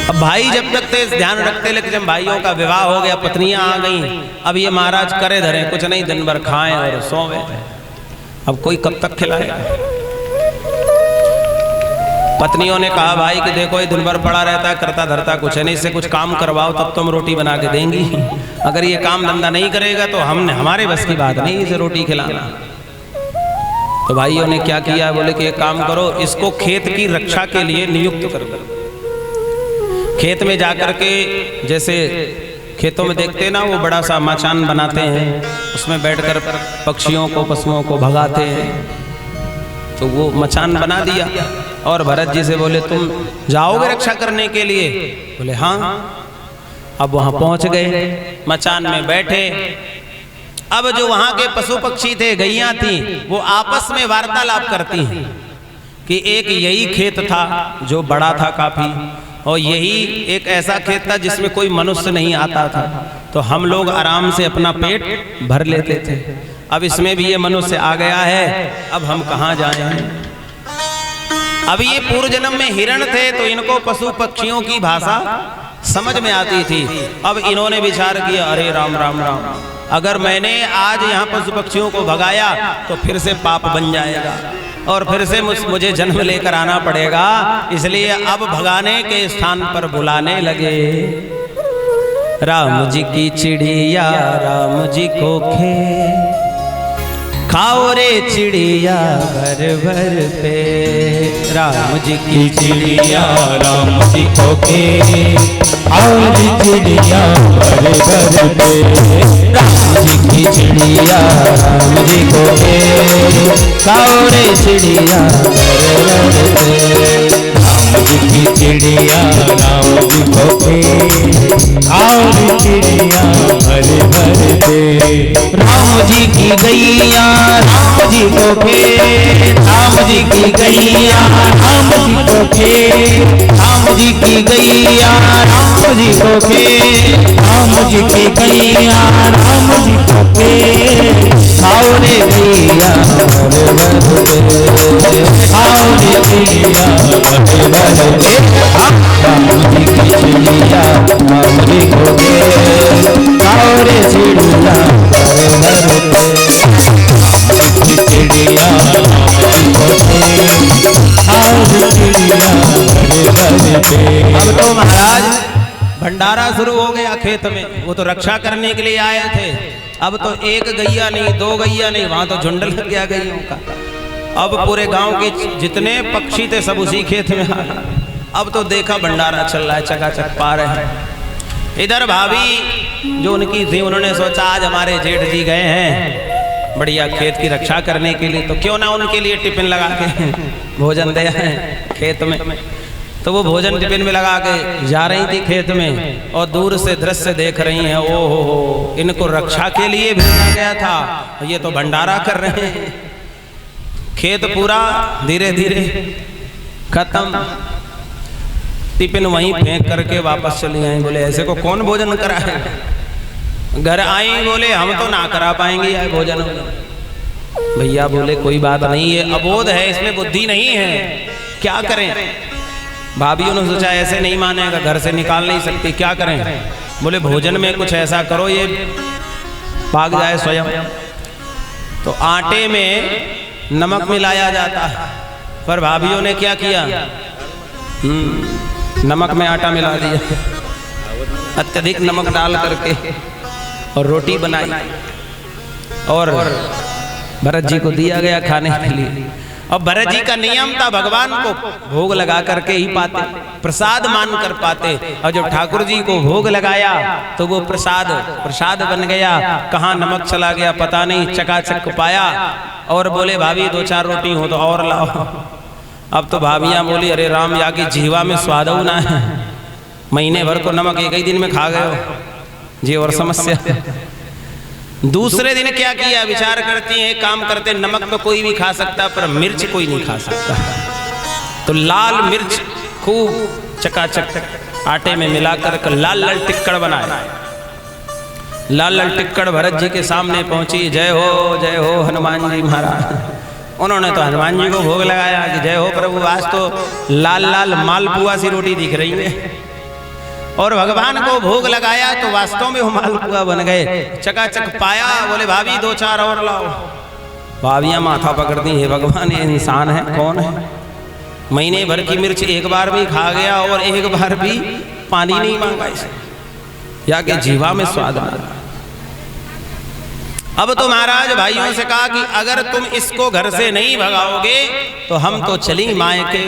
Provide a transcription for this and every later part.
अब भाई जब तक थे ध्यान रखते, लेकिन जब भाइयों का विवाह हो गया, पत्नियां आ गईं, अब ये महाराज करे धरे कुछ नहीं, दिन भर खाएं और सोवे। अब कोई कब तक खिलाएगा? पत्नियों ने कहा भाई कि देखो ये दिन भर पड़ा रहता है, करता धरता कुछ है नहीं, इससे कुछ काम करवाओ तब तुम रोटी बना के देंगी। अगर ये काम धंधा नहीं करेगा तो हमारे बस की बात नहीं इसे रोटी खिलाना। तो भाइयों ने क्या किया, बोले कि एक काम करो, इसको खेत की रक्षा के लिए नियुक्त कर दो। खेत में जाकर के, जैसे खेतों में देखते ना वो बड़ा सा मचान बनाते हैं, उसमें बैठकर पक्षियों को पशुओं को भगाते हैं, तो वो मचान बना दिया। और भरत जी से बोले तुम जाओगे रक्षा करने के लिए? बोले हाँ। अब वहां पहुंच गए, मचान में बैठे। अब जो वहां के पशु पक्षी थे, गैया थी, वो आपस में वार्तालाप करती हैं कि एक यही खेत था जो बड़ा था काफी, और यही एक ऐसा खेत था जिसमें कोई मनुष्य नहीं आता था, तो हम लोग आराम से अपना पेट भर लेते थे। अब इसमें भी ये मनुष्य आ गया है, अब हम कहाँ जाएं? अब ये पूर्व जन्म में हिरण थे तो इनको पशु पक्षियों की भाषा समझ में आती थी। अब इन्होंने विचार किया, अरे राम राम राम, अगर मैंने आज यहाँ पशु पक्षियों को भगाया तो फिर से पाप बन जाएगा और फिर से मुझे जन्म लेकर आना पड़ेगा, इसलिए अब भगाने के स्थान पर बुलाने लगे। राम जी की चिड़िया राम जी को खे, खाओ रे चिड़िया भर भर पे। राम जी की चिड़िया राम जी को खे, खाओ रे चिड़िया भर भर पे। राम जी की चिड़िया राम जी को खे, खाओ रे चिड़िया भर भर पे। राम जी की चिड़िया राम जी को खे, खाओ रे चिड़िया भर भर पे। राम जी की गैया राम जी को खे, राम जी की गैया राम जी को खे, राम जी की गैया राम जी को खे, राम जी की गैया राम जी को खे, खाओ रे गैया भर भर पे। खाओ रे चिड़िया भर भर पे। राम जी की चिड़िया राम जी को खे, खाओ रे चिड़िया भर भर पे। चिड़िया अब तो महाराज भंडारा शुरू हो गया खेत में, वो तो रक्षा करने के लिए आए थे। अब तो एक गैया नहीं, दो गैया नहीं, वहां तो झुंड लग गया गैयों का। अब पूरे गांव के जितने पक्षी थे सब उसी खेत में आ गए। अब तो देखा भंडारा चल रहा है, चकाचक पा रहे हैं। इधर भाभी जो उनकी थी, उन्होंने सोचा आज हमारे जेठ जी गए हैं बढ़िया खेत की रक्षा करने के लिए, तो क्यों ना उनके लिए टिफिन लगा के भोजन दे खेत में। तो वो भोजन टिफिन में लगा के जा रही थी खेत में, और दूर से दृश्य देख रही हैं, ओ हो इनको रक्षा के लिए भेजा गया था, ये तो भंडारा कर रहे हैं। खेत पूरा धीरे धीरे खत्म, टिफिन वहीं फेंक करके वापस चली आई। बोले ऐसे को कौन भोजन कराए? घर आई, बोले हम तो ना करा पाएंगे यह भोजन। भैया बोले कोई बात नहीं, ये अबोध है, इसमें बुद्धि नहीं है, क्या करें? भाभीयों ने सोचा ऐसे नहीं मानेगा, घर से निकाल नहीं सकती, क्या करें? बोले भोजन में कुछ ऐसा करो ये भाग जाए स्वयं। तो आटे में नमक मिलाया जाता है, पर भाभीयों ने क्या किया, नमक में आटा मिला दिया, अत्यधिक नमक डाल करके और रोटी बनाई और भरत जी को दिया गया खाने के लिए। और भरत जी का नियम था भगवान को भोग लगा करके ही पाते, प्रसाद मान कर पाते। और जब ठाकुर जी को भोग लगाया तो वो प्रसाद बन गया। कहाँ नमक चला गया पता नहीं, चकाचक पाया। और बोले भाभी दो चार रोटी हो तो और लाओ। अब तो भाभियां बोली अरे राम या की जीवा में स्वाद ना है, महीने भर को नमक एक ही दिन में खा गए हो जी, और समस्या। दूसरे दिन क्या किया, विचार करती हैं, काम करते, नमक तो कोई भी खा सकता पर मिर्च कोई नहीं खा सकता। तो लाल मिर्च खूब चकाचक आटे में मिलाकर लाल लाल टिक्कड़ बनाए। लाल लाल टिक्कड़ भरत जी के सामने पहुंची। जय हो हनुमान जी महाराज। उन्होंने तो हनुमान जी को भोग लगाया कि जय हो प्रभु, आज तो लाल लाल मालपुआ सी रोटी दिख रही है। और भगवान को भोग लगाया तो वास्तव में वो मालपुआ बन गए। चकाचक पाया, बोले भाभी 2-4 और लाओ। भाभियां माथा पकड़ती, है भगवान ये इंसान है कौन है? महीने भर की मिर्च एक बार भी खा गया और एक बार भी पानी नहीं मांगा इसे, या कि जीवा में स्वाद आ। अब तो महाराज भाइयों से कहा कि अगर तुम इसको घर से नहीं भगाओगे तो हम तो चली मायके।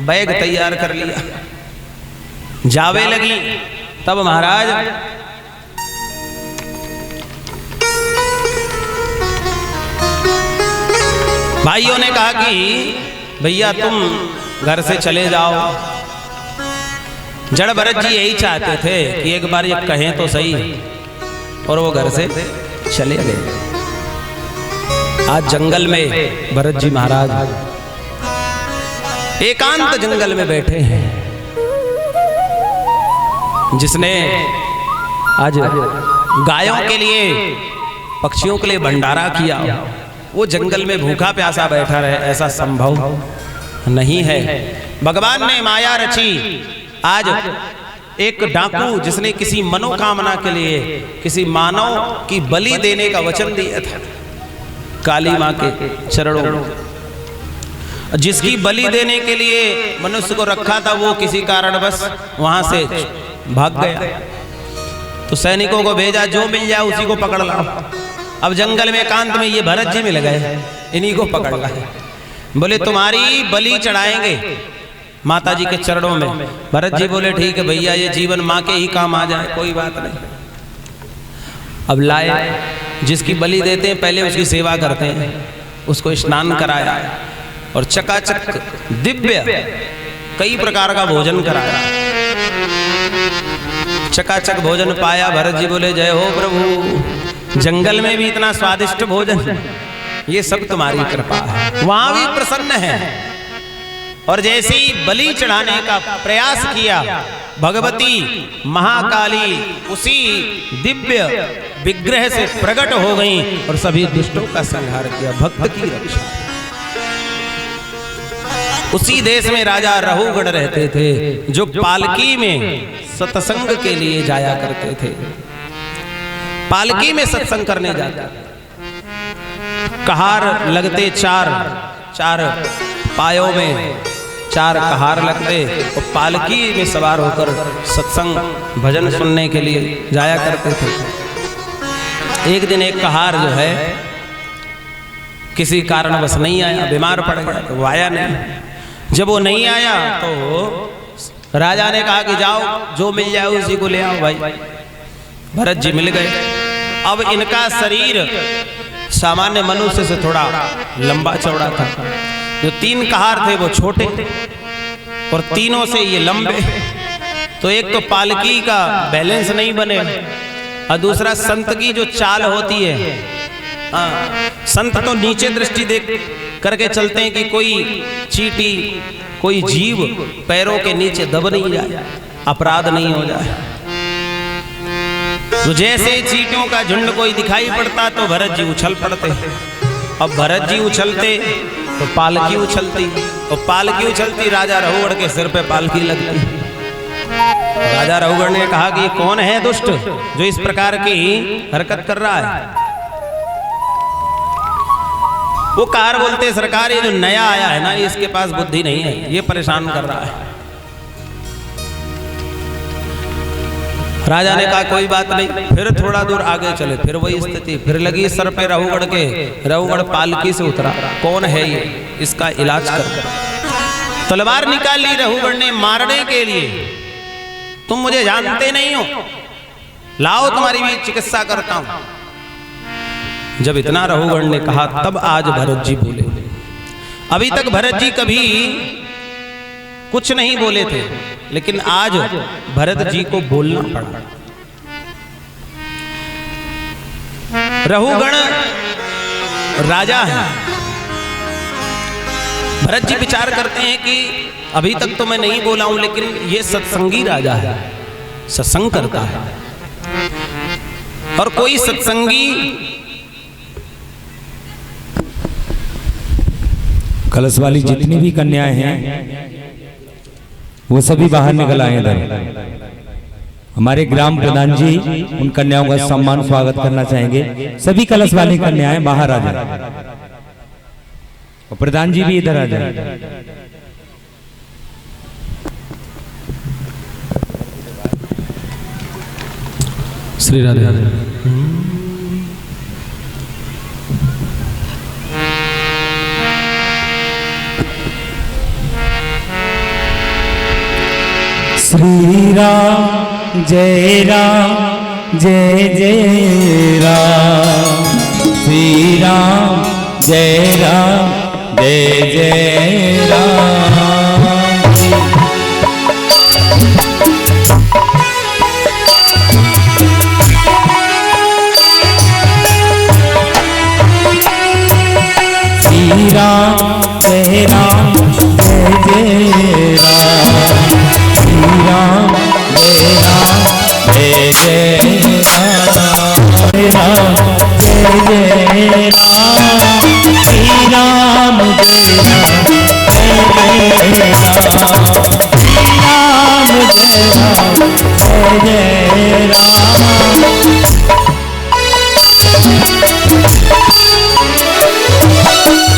बैग तैयार कर लिया, जावे लगी। तब महाराज भाइयों ने कहा कि भैया तुम घर से चले जाओ। जड़ भरत जी यही चाहते थे कि एक बार ये कहें तो सही, और वो घर से चले गए। आज जंगल में भरत जी महाराज एकांत जंगल में बैठे हैं। जिसने आज गायों के लिए, पक्षियों के लिए भंडारा किया, वो जंगल में भूखा प्यासा बैठा रहे, ऐसा संभव नहीं है। भगवान ने माया रची। आज एक डाकू जिसने किसी मनोकामना के लिए किसी मानव की बलि देने का वचन दिया था काली मां के चरणों, जिसकी बलि देने के लिए मनुष्य को रखा था, वो किसी कारणवश वहां से भाग गया। तो सैनिकों को भेजा, जो मिल जाए उसी को पकड़ लाओ। अब जंगल में एकांत में ये भरत जी मिल गए, इन्हीं को पकड़ लाए। बोले तुम्हारी बलि चढ़ाएंगे माता जी के चरणों में। भरत जी बोले ठीक है भैया, ये जीवन माँ के ही काम आ जाए, कोई बात नहीं। अब लाए, जिसकी बलि देते हैं पहले उसकी सेवा करते हैं, उसको स्नान कराया और चकाचक दिव्य कई प्रकार का भोजन कराया। चकाचक भोजन पाया। भरत जी बोले जय हो प्रभु, जंगल में भी इतना स्वादिष्ट भोजन, ये सब तुम्हारी कृपा है। वहां भी प्रसन्न है। और जैसे ही बलि चढ़ाने का प्रयास किया, भगवती महाकाली उसी दिव्य विग्रह से प्रकट हो गईं और सभी दुष्टों का संहार किया, भक्त की रक्षा। उसी देश में राजा रहुगण रहते थे, जो पालकी में सत्संग के लिए जाया करते थे। पालकी में सत्संग करने जाते, कहार लगते चार पायों में 4 कहार लगते, और पालकी में सवार होकर सत्संग भजन सुनने के लिए जाया करते थे। एक दिन एक कहार जो है किसी कारणवश नहीं आया, बीमार पड़ गया, तो वो आया नहीं। जब वो नहीं आया तो राजा ने कहा कि जाओ जो मिल जाए उसी को ले आओ भाई। भरत जी मिल गए। अब इनका शरीर सामान्य मनुष्य से थोड़ा लंबा चौड़ा था। जो 3 कहार थे वो छोटे और तीनों से ये लंबे। तो एक तो पालकी का बैलेंस नहीं बने, और दूसरा संत की जो चाल होती है, संत तो नीचे दृष्टि देख करके चलते हैं कि कोई चींटी, कोई जीव पैरों के नीचे दब नहीं जाए, अपराध नहीं हो जाए। तो जैसे चींटियों का झुंड कोई दिखाई पड़ता तो भरत जी उछल पड़ते। अब भरत जी उछलते तो पालकी उछलती, और पालकी उछलती राजा रहुगण के सिर पे पालकी लगती। राजा रहुगण ने कहा कि ये कौन है दुष्ट जो इस प्रकार की हरकत कर रहा है। वो कार बोलते सरकार ये जो नया आया है ना, इसके पास बुद्धि नहीं है, ये परेशान कर रहा है। राजा ने कहा कोई बात नहीं। फिर थोड़ा दूर आगे चले, फिर वही स्थिति, फिर लगी सर पे रहुगण के। रहुगण पालकी से उतरा, कौन है ये, इसका इलाज कर। तलवार निकाल ली रहुगण ने मारने के लिए। तुम मुझे जानते नहीं हो, लाओ तुम्हारी भी चिकित्सा करता हूं। जब इतना रहुगण ने कहा तब आज भरत जी बोले। अभी तक भरत जी कभी कुछ नहीं बोले थे, लेकिन आज भरत जी को बोलना पड़ा। रहुगण राजा है। भरत जी विचार करते हैं कि अभी तक तो मैं नहीं बोला हूं, लेकिन ये सत्संगी राजा है, सत्संग करता है। और कोई सत्संगी कलश वाली जितनी भी कन्याएं हैं वो सभी बाहर निकल आए इधर। हमारे ग्राम प्रधान जी उन कन्याओं का सम्मान स्वागत करना चाहेंगे। सभी कलश वाली कन्याएं बाहर आ जाए और प्रधान जी भी इधर आ जाए। श्री राधे राधे। श्री राम जय राम जय जय राम, श्री राम जय राम जय जय राम। श्री राम जय राम जय जय राम, श्री राम जय राम जय जय राम, श्री राम जय जय राम,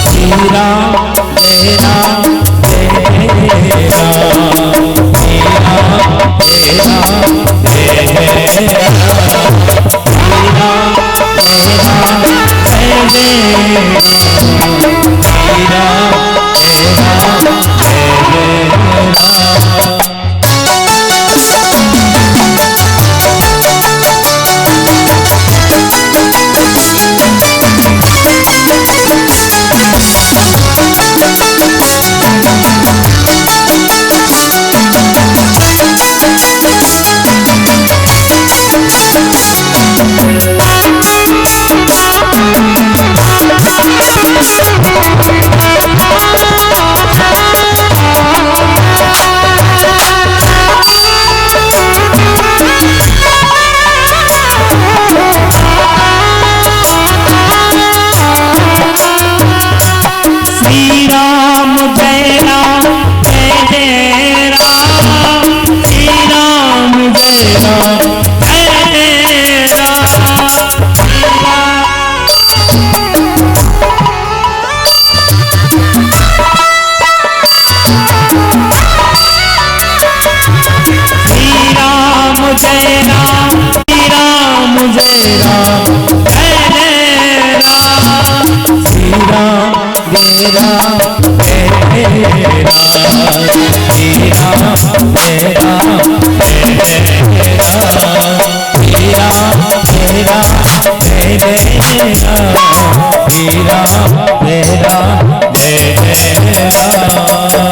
श्री राम जय राम जय जय राम, श्री राम जय राम जय जय राम। श्री राम जय राम जय जय राम, श्री राम जय राम जय जय राम, श्री राम जय राम जय जय राम, श्री राम जय राम जय जय राम। श्री राम जय राम जय जय राम।